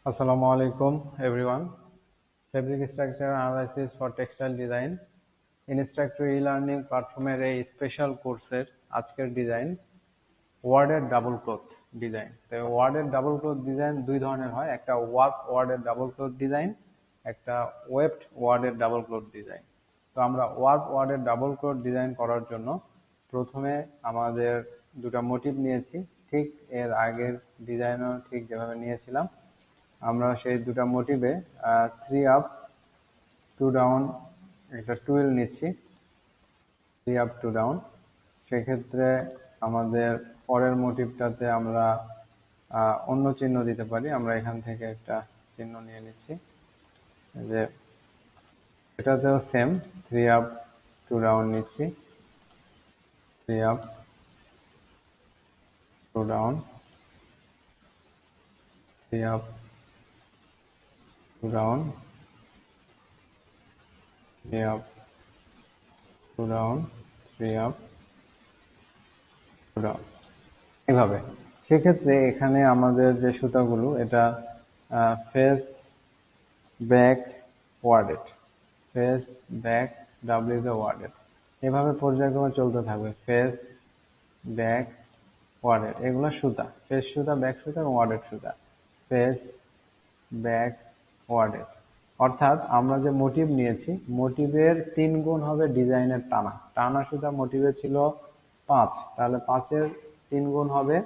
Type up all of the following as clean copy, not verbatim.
Assalamu alaikum everyone. Fabric structure analysis for textile design instructor e-learning প্ল্যাটফর্মের এই special কোর্সের আজকের ডিজাইন ওয়ার্ডের ডাবল ক্লথ ডিজাইন। তো ওয়ার্ডের ডাবল ক্লথ ডিজাইন দুই ধরনের হয়, একটা ওয়ার্ক ওয়ার্ডের ডাবল ক্লথ ডিজাইন, একটা ওয়েবড ওয়ার্ডের ডাবল ক্লথ ডিজাইন। তো আমরা ওয়ার্ক ওয়ার্ডের ডাবল ক্লথ ডিজাইন করার জন্য প্রথমে আমাদের দুটা মোটিভ নিয়েছি, ঠিক এর আগের ডিজাইনও ঠিক যেভাবে নিয়েছিলাম। আমরা সেই দুটা মোটিভে 3 আপ 2 ডাউন একটা টুয়েল নিচ্ছি, 3 আপ 2 ডাউন। সেক্ষেত্রে আমাদের পরের মোটিভটাতে আমরা অন্য চিহ্ন দিতে পারি। আমরা এখান থেকে একটা চিহ্ন নিয়ে নিচ্ছি, যে এটাতেও সেম 3 আপ 2 ডাউন নিচ্ছি, 3 up 2 down, 3 up 2 down, 3 up 2 down, 3 up 2 down, এভাবে। সেক্ষেত্রে এখানে আমাদের যে সুতাগুলো, এটা face back worded, face back ডাব্লিউতে ওয়ার্ডেড, এভাবে পর্যায়ক্রমে চলতে থাকবে। ফেস ব্যাক ওয়ার্ডেড, এগুলো সুতা, ফেস সুতা, ব্যাক সুতা এবং ওয়ার্ডেড সুতা। ফেস ব্যাক ওয়ার্ডেড, অর্থাৎ আমরা যে মোটিভ নিয়েছি, মোটিভের 3 গুণ হবে ডিজাইনের টানা। টানা সুতা মোটিভে ছিল 5, তাহলে 5-এর 3 গুণ হবে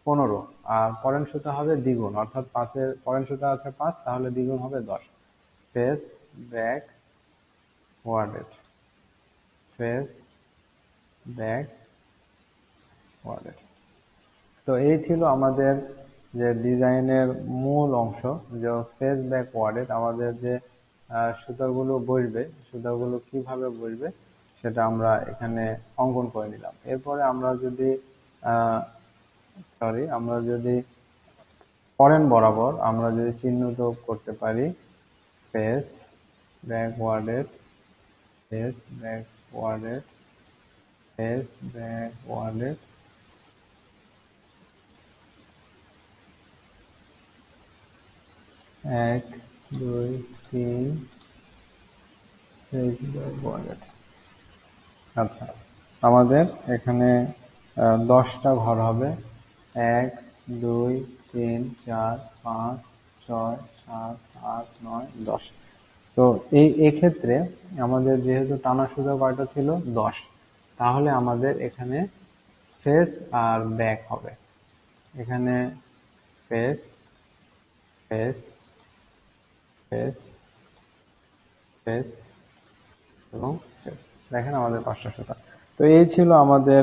15, আর পরেন সুতা হবে দ্বিগুণ, অর্থাৎ 5-এর পরেন সুতা আছে 5, তাহলে দ্বিগুণ হবে 10। Face back worded, face back worded. তো এই ছিল আমাদের যে ডিজাইনের মূল অংশ, যে ফেস ব্যাক ওয়ার্ডেড। আমাদের যে সুতাগুলো বসবে, সুতাগুলো কিভাবে বসবে সেটা আমরা এখানে অঙ্কন করে নিলাম। এরপরে আমরা যদি ফরেন বরাবর আমরা যদি চিহ্নিত করতে পারি, face back worded, face back worded, face back worded, 1 2 3 face back worded. আচ্ছা, আমাদের এখানে 10টা ঘর হবে, 1 2 3 4 5 6 7 8 9 10। তো এক্ষেত্রে আমাদের যেহেতু টানা সুতা কয়টা ছিল, 10, তাহলে আমাদের এখানে ফেস আর ব্যাক হবে। এখানে ফেস ফেস ফেস ফেস এবং ফেস, দেখেন আমাদের 5টা সুতা। তো এই ছিল আমাদের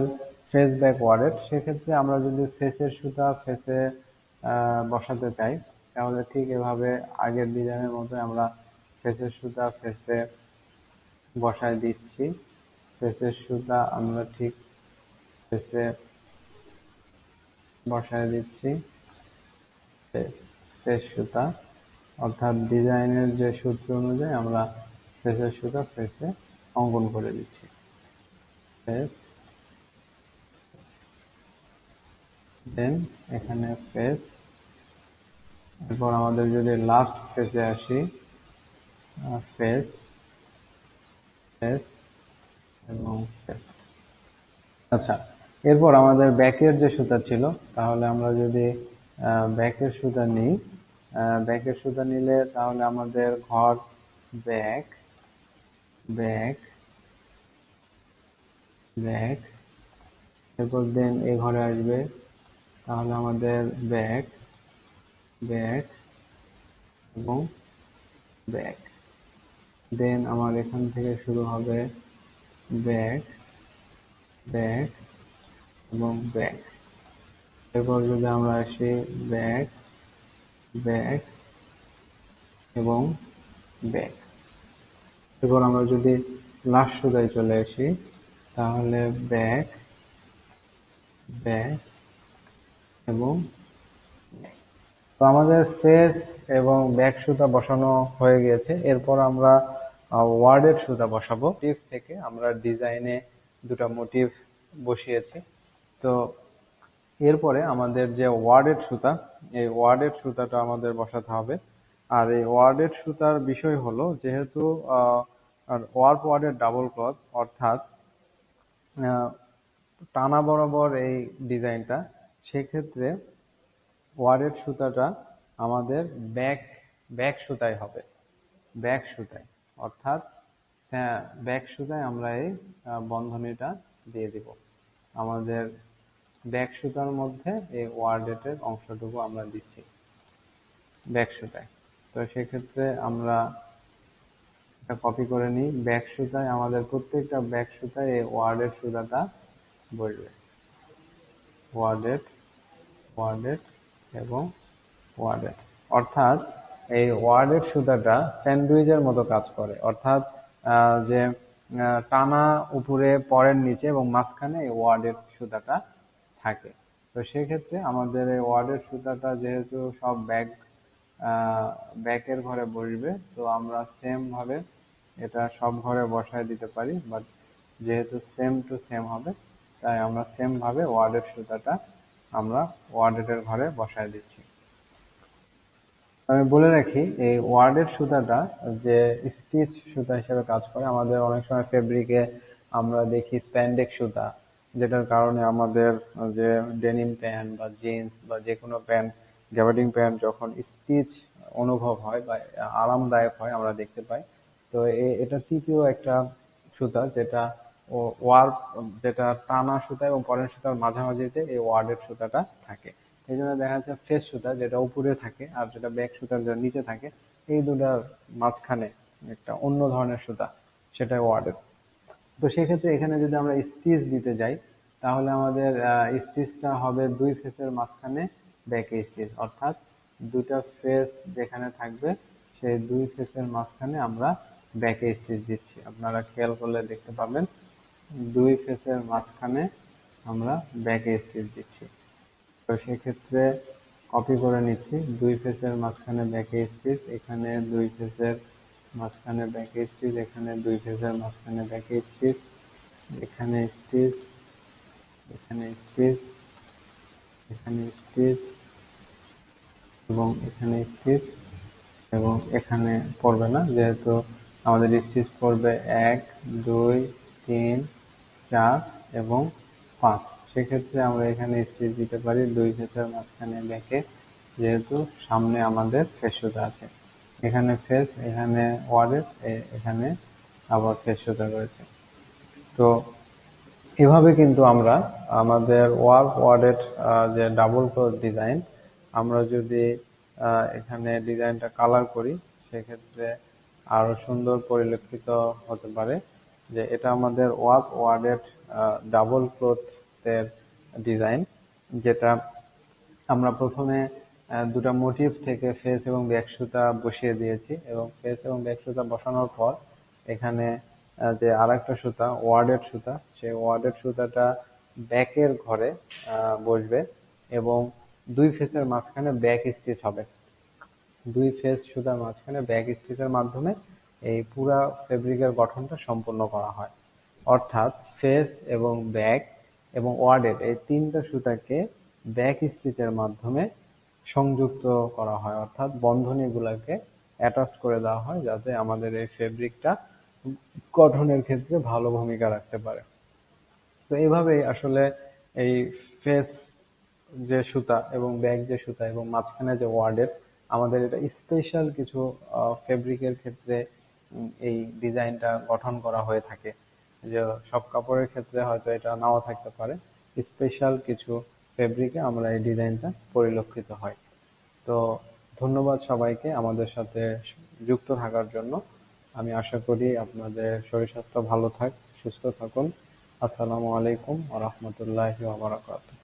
ফেস ব্যাক ওয়ার্ডেড। সেক্ষেত্রে আমরা যদি ফেসের সুতা ফেসে বসাতে চাই, তাহলে ঠিক এভাবে আগের ডিজাইনের মতো আমরা ফেসের সুতা ফেসে বসায় দিচ্ছি। ফেসের সুতা আমরা ঠিক ফেসে বসায় দিচ্ছি, ফেস সুতা, অর্থাৎ ডিজাইনের যে সূত্র অনুযায়ী আমরা ফেসের সুতা ফেসে অঙ্কন করে দিচ্ছি। ফেস, দেন এখানে ফেস। এরপর আমাদের যদি লাস্ট ফেসে আসি, ফেস ফেস এবং ফেস। আচ্ছা, এরপর আমাদের ব্যাকের যে সুতা ছিল, তাহলে আমরা যদি ব্যাকের সুতা নিই, ব্যাকের সুতা নিলে তাহলে আমাদের ঘর ব্যাক ব্যাক ব্যাক, এরপর দেন এই ঘরে আসবে, তাহলে আমাদের ব্যাক ব্যাক এবং ব্যাক। দেন আমার এখান থেকে শুরু হবে ব্যাক ব্যাক এবং ব্যাক। এরপর যদি আমরা আসি ব্যাক ব্যাক এবং ব্যাক। এরপর আমরা যদি লাস্ট সুতায় চলে আসি, তাহলে ব্যাক ব্যাক এবং ব্যাক। তো আমাদের ফেস এবং ব্যাক সুতা বসানো হয়ে গেছে। এরপর আমরা ওয়ার্ডের সুতা বসাবো। মোটিভ থেকে আমরা ডিজাইনে দুটা মোটিভ বসিয়েছি। তো এরপরে আমাদের যে ওয়ার্ডেড সুতা, এই ওয়ার্ডেড সুতাটা আমাদের বসাতে হবে। আর এই ওয়ার্ডেড সুতার বিষয় হলো, যেহেতু ওয়ার্প ওয়ার্ডের ডাবল ক্লথ, অর্থাৎ আহ, টানা বরাবর এই ডিজাইনটা, সেক্ষেত্রে ওয়ার্ডেড সুতাটা আমাদের ব্যাক ব্যাক সুতায় হবে। ব্যাক সুতায়, অর্থাৎ ব্যাক সুতায় আমরা এই বন্ধনীটা দিয়ে দিব। আমাদের ব্যাক সুতার মধ্যে এই ওয়ার্ডেটের অংশটুকু আমরা দিচ্ছি ব্যাক সুতায়। তো সেক্ষেত্রে আমরা এটা কপি করে নিই। ব্যাক সুতায় আমাদের প্রত্যেকটা ব্যাক সুতায় এই ওয়ার্ডেড সুতাটা বসবে। ওয়ার্ডেড, ওয়ার্ডেড এবং ওয়ার্ডেড, অর্থাৎ এই ওয়ার্ডেড সুতাটা স্যান্ডউইচের মতো কাজ করে। অর্থাৎ যে টানা উপরে পরের নিচে এবং মাঝখানে এই ওয়ার্ডেড সুতাটা থাকে। তো সেক্ষেত্রে আমাদের এই ওয়ার্ডেড সুতাটা যেহেতু সব ব্যাকের ঘরে বসবে, তো আমরা সেম ভাবে এটা সব ঘরে বসায় দিতে পারি, বাট যেহেতু সেম টু সেম হবে, তাই আমরা সেম ভাবে ওয়ার্ডেড সুতাটা আমরা ওয়ার্ডেডের ঘরে বসায় দিচ্ছি। আমি বলে রাখি, এই ওয়ার্ডেড সুতাটা যে স্টিচ সুতা হিসেবে কাজ করে। আমাদের অনেক সময় ফেব্রিকে আমরা দেখি স্প্যান্ডেক্স সুতা, যেটার কারণে আমাদের যে ডেনিম প্যান্ট বা জিন্স বা যে কোনো প্যান্ট, গ্যাবার্ডিং প্যান্ট যখন স্টিচ অনুভব হয় বা আরামদায়ক হয় আমরা দেখতে পাই। তো এটা তৃতীয় একটা সুতা, যেটা ওয়ার্প, যেটা টানা সুতা এবং পরের সুতার মাঝামাঝিতে এই ওয়ার্ডেড সুতাটা থাকে। এই জন্য দেখা যাচ্ছে ফেস সুতা যেটা উপরে থাকে আর যেটা ব্যাক সুতা যেটা নিচে থাকে, এই দুটার মাঝখানে একটা অন্য ধরনের সুতা, সেটা ওয়ার্ডেড। তো সেক্ষেত্রে এখানে যদি আমরা স্টিচ দিতে যাই, তাহলে আমাদের স্টিচটা হবে দুই ফেসের মাঝখানে ব্যাকে স্টিচ, অর্থাৎ দুটা ফেস যেখানে থাকবে সেই দুই ফেসের মাঝখানে আমরা ব্যাকে স্টিচ দিচ্ছি। আপনারা খেয়াল করলে দেখতে পাবেন দুই ফেসের মাঝখানে আমরা ব্যাকে স্টিচ দিচ্ছি। তো সেক্ষেত্রে কপি করে নিচ্ছি, দুই ফেসের মাঝখানে ব্যাকে স্টিচ, এখানে দুই ফেসের মাঝখানে ব্যাকে স্টিচ, এখানে দুই ফেসের মাঝখানে ব্যাকে স্টিচ, এখানে স্টিচ, এখানে স্টিচ, এখানে স্টিচ এবং এখানে স্টিচ, এবং এখানে পড়বে না, যেহেতু আমাদের স্টিচ পড়বে 1, 2, 3, 4 এবং 5। সেক্ষেত্রে আমরা এখানে স্টিচ দিতে পারি দুই ফেসের মাঝখানে ব্যাকে, যেহেতু সামনে আমাদের ফেস সুতা আছে। এখানে ফেস, এখানে ওয়ার্ডেড, এখানে আবার ফেস সুতা রয়েছে। তো এভাবে কিন্তু আমরা আমাদের ওয়ার্ক ওয়ার্ডেড যে ডাবল ক্রস ডিজাইন, আমরা যদি এখানে ডিজাইনটা কালার করি, সেক্ষেত্রে আরো সুন্দর পরিলক্ষিত হতে পারে যে এটা আমাদের ওয়ার্ক ওয়ার্ডেড ডাবল ক্লথের ডিজাইন, যেটা আমরা প্রথমে দুটা মোটিভ থেকে ফেস এবং ব্যাক সুতা বসিয়ে দিয়েছি, এবং ফেস এবং ব্যাক সুতা বসানোর পর এখানে যে আরেকটা সুতা ওয়ার্ডেড সুতা, সেই ওয়ার্ডেড সুতাটা ব্যাকের ঘরে বসবে এবং দুই ফেসের মাঝখানে ব্যাক স্টিচ হবে। দুই ফেস সুতার মাঝখানে ব্যাক স্টিচের মাধ্যমে এই পুরা ফেব্রিকের গঠনটা সম্পূর্ণ করা হয়। অর্থাৎ ফেস এবং ব্যাক এবং ওয়ার্ডেড এই তিনটা সুতাকে ব্যাক স্টিচের মাধ্যমে সংযুক্ত করা হয়, অর্থাৎ বন্ধনীগুলোকে অ্যাটাচ করে দেওয়া হয়, যাতে আমাদের এই ফেব্রিকটা গঠনের ক্ষেত্রে ভালো ভূমিকা রাখতে পারে। তো এইভাবেই আসলে এই ফেস যে সুতা এবং ব্যাক যে সুতা এবং মাঝখানে যে ওয়ার্ডের, আমাদের এটা স্পেশাল কিছু ফেব্রিকের ক্ষেত্রে এই ডিজাইনটা গঠন করা হয়ে থাকে। যে সব কাপড়ের ক্ষেত্রে হয়তো এটা নাও থাকতে পারে, স্পেশাল কিছু ফেব্রিকে আমরা এই ডিজাইনটা পরিলক্ষিত হয়। তো ধন্যবাদ সবাইকে আমাদের সাথে যুক্ত থাকার জন্য। আমি আশা করি আপনাদের শরীর স্বাস্থ্য ভালো থাক, সুস্থ থাকুন। আসসালামু আলাইকুম ওয়া রাহমাতুল্লাহি ওয়া বারাকাতুহু।